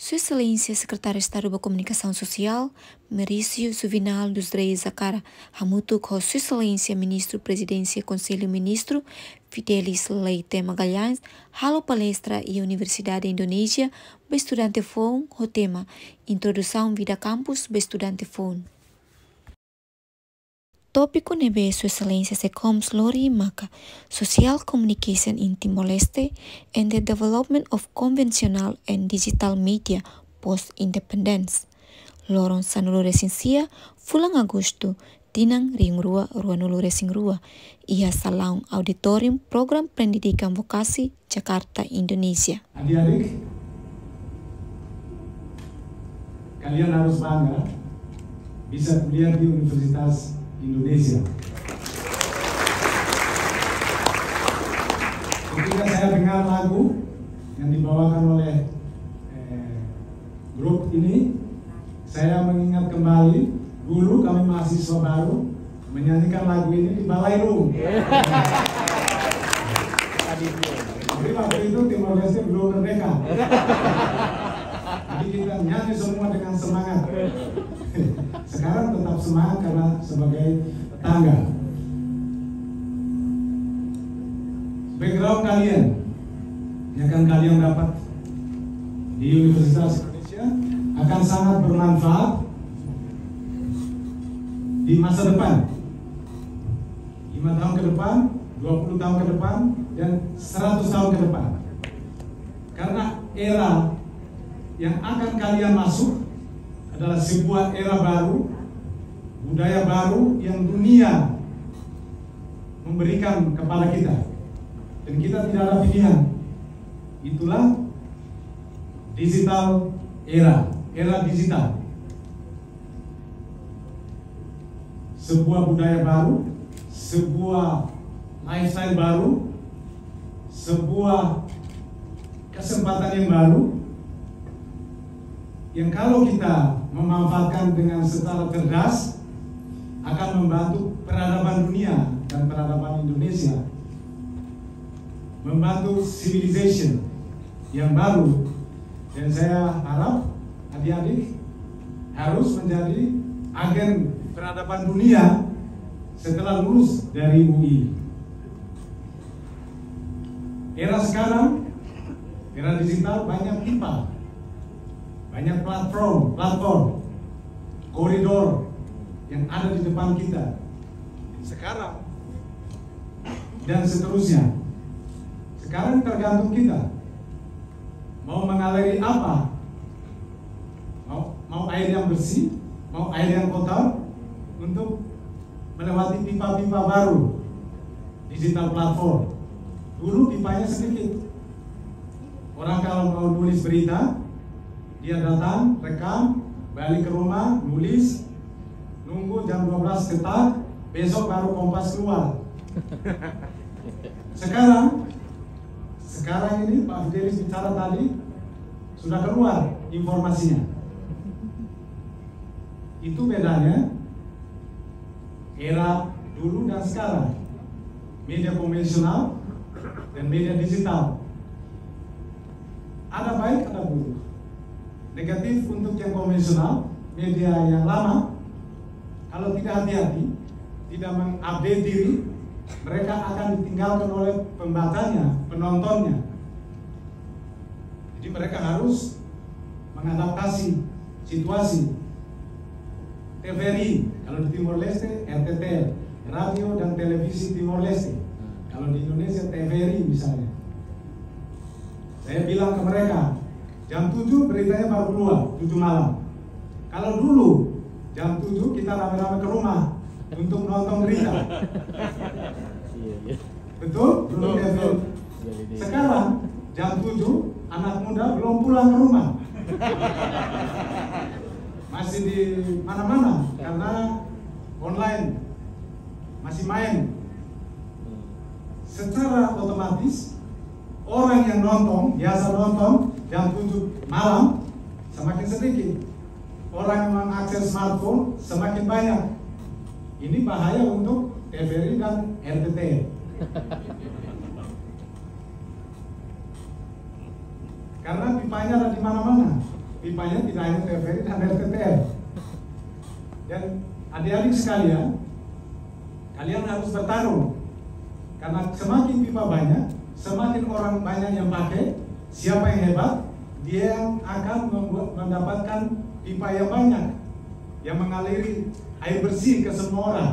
Sua Excelência Secretário de Estado da Comunicação Social, Mauricio Zuvinal dos Reis Zacara, hamutu com Sua Excelência Ministro Presidência Conselho Ministro, Fidelis Leite Magalhães, halo palestra e Universidade Indonésia, bestudante FON, o tema Introdução Vida Campus, bestudante FON. Tópico nebe Sua Excelência Secoms Lori Maka, Social Communication in Timor-Leste and the Development of Conventional and Digital Media Post-Independence. Lorong Sanulu Resensia, Fulang Agosto, Tinang Ringrua, Ruanulu Resingrua, Ia Salão Auditorium Program Pendidikan Vokasi, Jakarta, Indonesia. Adik-adik, kalian harus bangga bisa kuliah di Universitas Indonesia. Ketika saya dengar lagu yang dibawakan oleh grup ini, saya mengingat kembali dulu kami mahasiswa baru menyanyikan lagu ini di Balairum. Jadi waktu itu Timor-Leste belum merdeka. Jadi kita nyanyi semua dengan semangat. Sekarang tetap semangat karena sebagai tetangga. Background kalian yang akan kalian dapat di Universitas Indonesia akan sangat bermanfaat di masa depan. 5 tahun ke depan, 20 tahun ke depan, dan 100 tahun ke depan. Karena era yang akan kalian masuk adalah sebuah era baru, budaya baru yang dunia memberikan kepada kita, dan kita tidak ada pilihan. Itulah digital era digital. Sebuah budaya baru, sebuah lifestyle baru, sebuah kesempatan yang baru, yang kalau kita memanfaatkan dengan secara cerdas akan membantu peradaban dunia dan peradaban Indonesia, membantu civilization yang baru. Dan saya harap adik-adik harus menjadi agen peradaban dunia setelah lulus dari UI. Era sekarang, era digital, banyak pipa, banyak platform, koridor yang ada di depan kita sekarang dan seterusnya. Sekarang tergantung kita mau mengalir apa, mau air yang bersih, mau air yang kotor, untuk melewati pipa-pipa baru digital platform. Dulu pipanya sedikit, orang kalau mau nulis berita, dia datang, rekam, balik ke rumah, nulis, nunggu jam 12 ketat, besok baru Kompas keluar. Sekarang ini Pak Fidelis bicara tadi, sudah keluar informasinya. Itu bedanya era dulu dan sekarang. Media konvensional dan media digital. Ada baik, ada buruk. Negatif untuk yang konvensional, media yang lama, kalau tidak hati-hati, tidak mengupdate diri, mereka akan ditinggalkan oleh pembacanya, penontonnya. Jadi mereka harus mengadaptasi situasi. TVRI, kalau di Timor-Leste, RTTL, radio dan televisi Timor-Leste. Kalau di Indonesia, TVRI misalnya. Saya bilang ke mereka, jam 7 beritanya baru keluar, 7 malam. Kalau dulu jam 7 kita rame-rame ke rumah untuk nonton berita. Betul? Belum TVRI. Sekarang jam 7 anak muda belum pulang ke rumah. Masih di mana-mana karena online, masih main. Secara otomatis orang yang nonton, biasa nonton jam 7 malam semakin sedikit. Orang yang mengakses smartphone semakin banyak. Ini bahaya untuk TVRI dan RTTL. Karena pipanya ada di mana-mana. pipanya tidak hanya TVRI dan RTTR. Dan adik-adik sekalian, kalian harus bertarung. Karena semakin pipa banyak, semakin orang banyak yang pakai, siapa yang hebat, dia yang akan mendapatkan pipa yang banyak, yang mengaliri air bersih ke semua orang.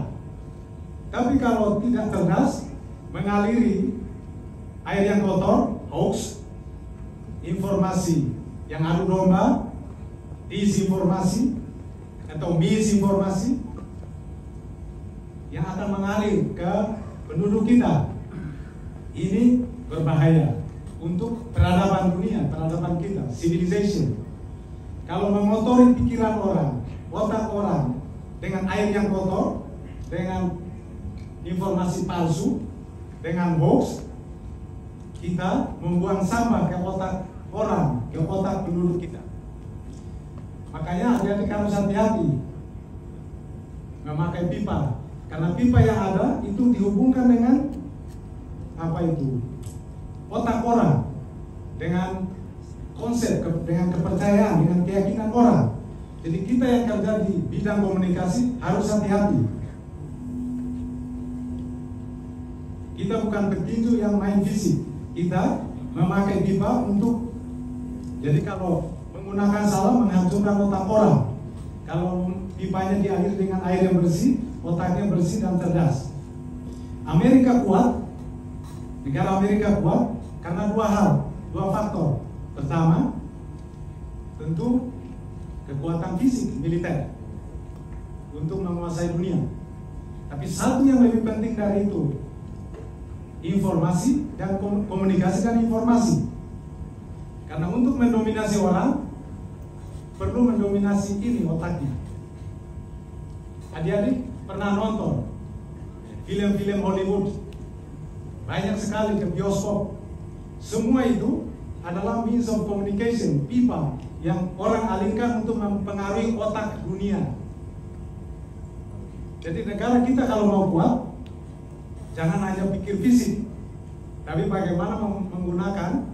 Tapi kalau tidak cerdas, mengaliri air yang kotor, hoax, informasi yang adu domba, disinformasi atau misinformasi yang akan mengalir ke penduduk kita. Ini berbahaya untuk peradaban dunia, peradaban kita, civilization. Kalau mengotori pikiran orang, otak orang dengan air yang kotor, dengan informasi palsu, dengan hoax, kita membuang sampah ke otak orang, ke otak penduduk kita. Makanya adik-adik harus hati-hati memakai pipa, karena pipa yang ada itu dihubungkan dengan otak orang, dengan konsep, dengan kepercayaan, dengan keyakinan orang. Jadi kita yang kerja di bidang komunikasi harus hati-hati. Kita bukan petinju yang main fisik, kita memakai pipa untuk, jadi kalau menggunakan salah menghancurkan otak orang. Kalau pipanya dialiri dengan air yang bersih, otaknya bersih dan cerdas. Amerika kuat, negara Amerika kuat karena dua faktor. Pertama, tentu kekuatan fisik militer untuk menguasai dunia. Tapi satu yang lebih penting dari itu, informasi dan komunikasi dan informasi. Karena untuk mendominasi orang, perlu mendominasi ini otaknya. Adik-adik pernah nonton film-film Hollywood, banyak sekali ke bioskop. Semua itu adalah means of communication, pipa yang orang alihkan untuk mempengaruhi otak dunia. Jadi negara kita kalau mau kuat, jangan hanya pikir fisik, tapi bagaimana menggunakan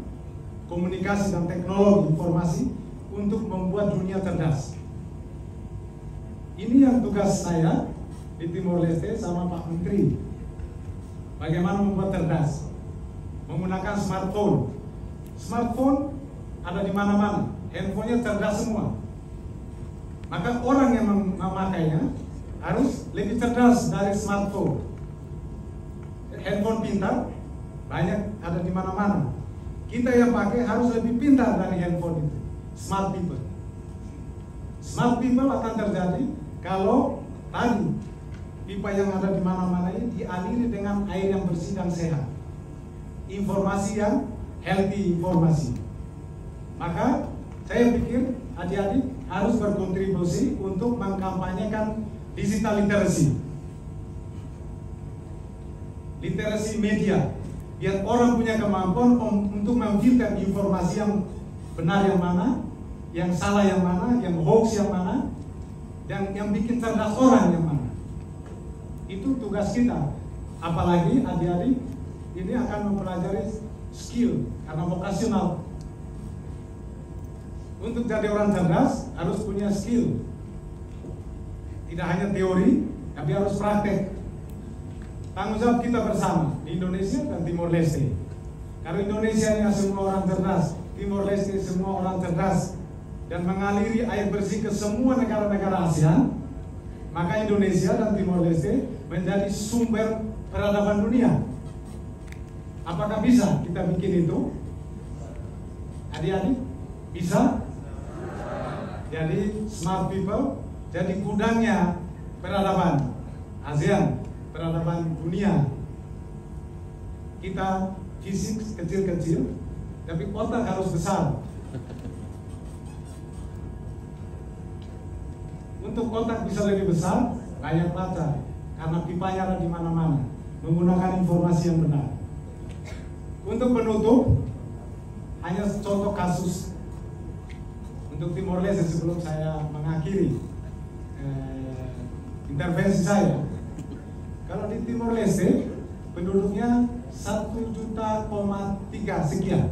komunikasi dan teknologi informasi untuk membuat dunia cerdas. Ini yang tugas saya di Timor Leste sama Pak Menteri. Bagaimana membuat cerdas, menggunakan smartphone. Smartphone ada di mana-mana, handphonenya cerdas semua. Maka orang yang memakainya harus lebih cerdas dari smartphone. Handphone pintar banyak ada di mana-mana. Kita yang pakai harus lebih pintar dari handphone itu. Smart people. Smart people akan terjadi kalau tadi pipa yang ada di mana-mana ini dialiri dengan air yang bersih dan sehat. Informasi yang healthy informasi. Maka saya pikir adik-adik harus berkontribusi untuk mengkampanyekan digital literacy. Literasi media, biar orang punya kemampuan untuk memfilter informasi yang benar yang mana, yang salah yang mana, yang hoax yang mana, dan yang bikin cerdas orang yang mana. Itu tugas kita. Apalagi adik-adik ini akan mempelajari skill karena vokasional. Untuk jadi orang cerdas harus punya skill. Tidak hanya teori, tapi harus praktek. Tanggung jawab kita bersama di Indonesia dan Timor Leste. Karena Indonesia semua orang cerdas, Timor Leste semua orang cerdas, dan mengaliri air bersih ke semua negara-negara ASEAN, maka Indonesia dan Timor Leste menjadi sumber peradaban dunia. Apakah bisa kita bikin itu? Adik-adik, bisa? Jadi smart people, jadi gudangnya peradaban ASEAN, peradaban dunia. Kita fisik kecil-kecil, tapi otak harus besar. Untuk otak bisa lebih besar, banyak baca, karena pipanya ada di mana-mana, menggunakan informasi yang benar. Untuk penutup, hanya contoh kasus untuk Timor Leste sebelum saya mengakhiri intervensi saya. Kalau di Timor Leste penduduknya 1,3 juta sekian.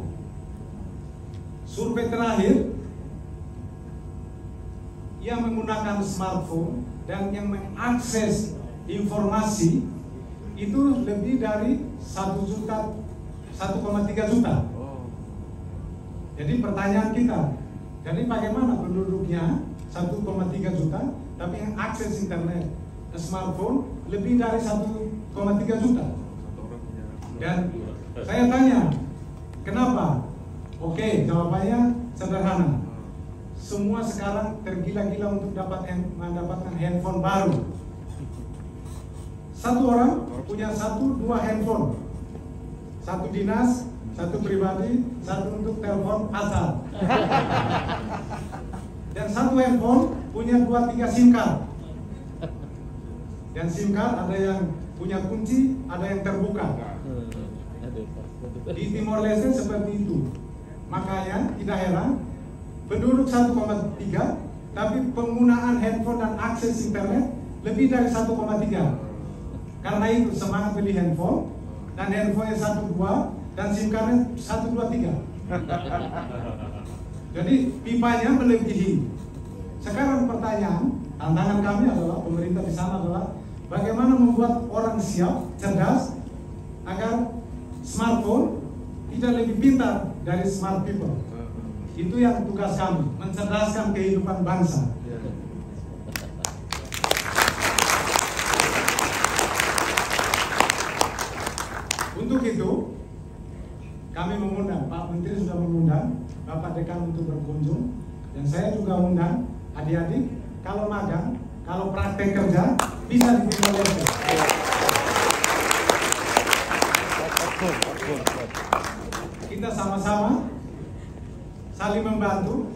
Survei terakhir menggunakan smartphone dan yang mengakses informasi itu lebih dari 1,3 juta. Jadi pertanyaan kita, jadi bagaimana penduduknya 1,3 juta, tapi yang akses internet smartphone lebih dari 1,3 juta. Dan saya tanya, kenapa? Oke, jawabannya sederhana. Semua sekarang tergila-gila untuk mendapatkan handphone baru. Satu orang punya 1-2 handphone. Satu dinas, satu pribadi, satu untuk telepon asal. Dan satu handphone punya 2-3 SIM card. Dan SIM card ada yang punya kunci, ada yang terbuka. Di Timor Leste seperti itu. Makanya tidak heran penduduk 1,3, tapi penggunaan handphone dan akses internet lebih dari 1,3. Karena itu semangat beli handphone, dan handphonenya 1-2 dan SIM cardnya 1-2-3. Jadi pipanya melebihi. Sekarang pertanyaan, tantangan kami adalah pemerintah di sana adalah bagaimana membuat orang siap, cerdas, agar smartphone tidak lebih pintar dari smart people. Itu yang tugas kami, mencerdaskan kehidupan bangsa. Untuk itu, kami mengundang, Pak Menteri sudah mengundang Bapak Dekan untuk berkunjung, dan saya juga undang adik-adik, kalau magang, kalau praktek kerja, bisa di Timor Leste. Kita sama-sama saling membantu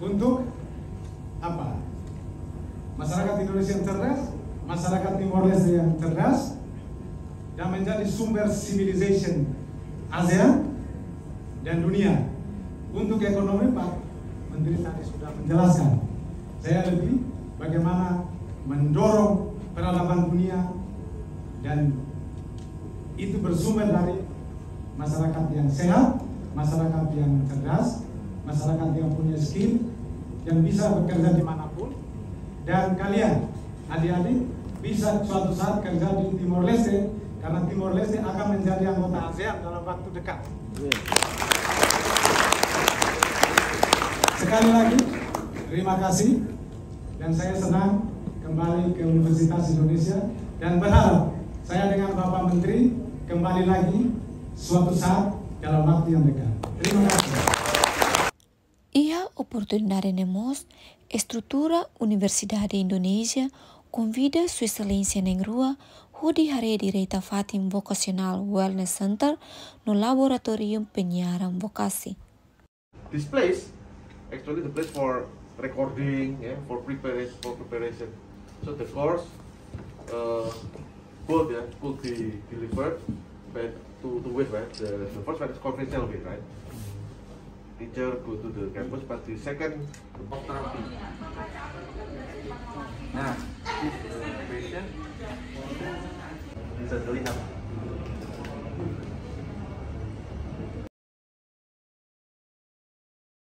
untuk apa? Masyarakat Indonesia yang cerdas, masyarakat Timor Leste yang cerdas, dan menjadi sumber civilization ASEAN dan dunia. Untuk ekonomi, Pak Menteri tadi sudah menjelaskan. Saya lebih bagaimana mendorong peradaban dunia, dan itu bersumber dari masyarakat yang sehat, masyarakat yang cerdas, masyarakat yang punya skill, yang bisa bekerja dimanapun. Dan kalian, adik-adik, bisa suatu saat kerja di Timor Leste, karena Timor Leste akan menjadi anggota ASEAN dalam waktu dekat. Sekali lagi, terima kasih, dan saya senang kembali ke Universitas Indonesia, dan berharap saya dengan Bapak Menteri kembali lagi suatu saat dalam waktu yang dekat. Terima kasih. Ia oportunidade-nemos, estrutura Universidade Indonesia convida Sua Excelência Nengrua Hudi Hare Direita Fatim Vocational Wellness Center no Laboratorium Penyiaran Vokasi. This place, actually the place for recording, for preparation. So the course could be delivered to with the first one is conventional way, right? Teacher go to the campus, but the second therapy. Nah, this patient bisa terlihat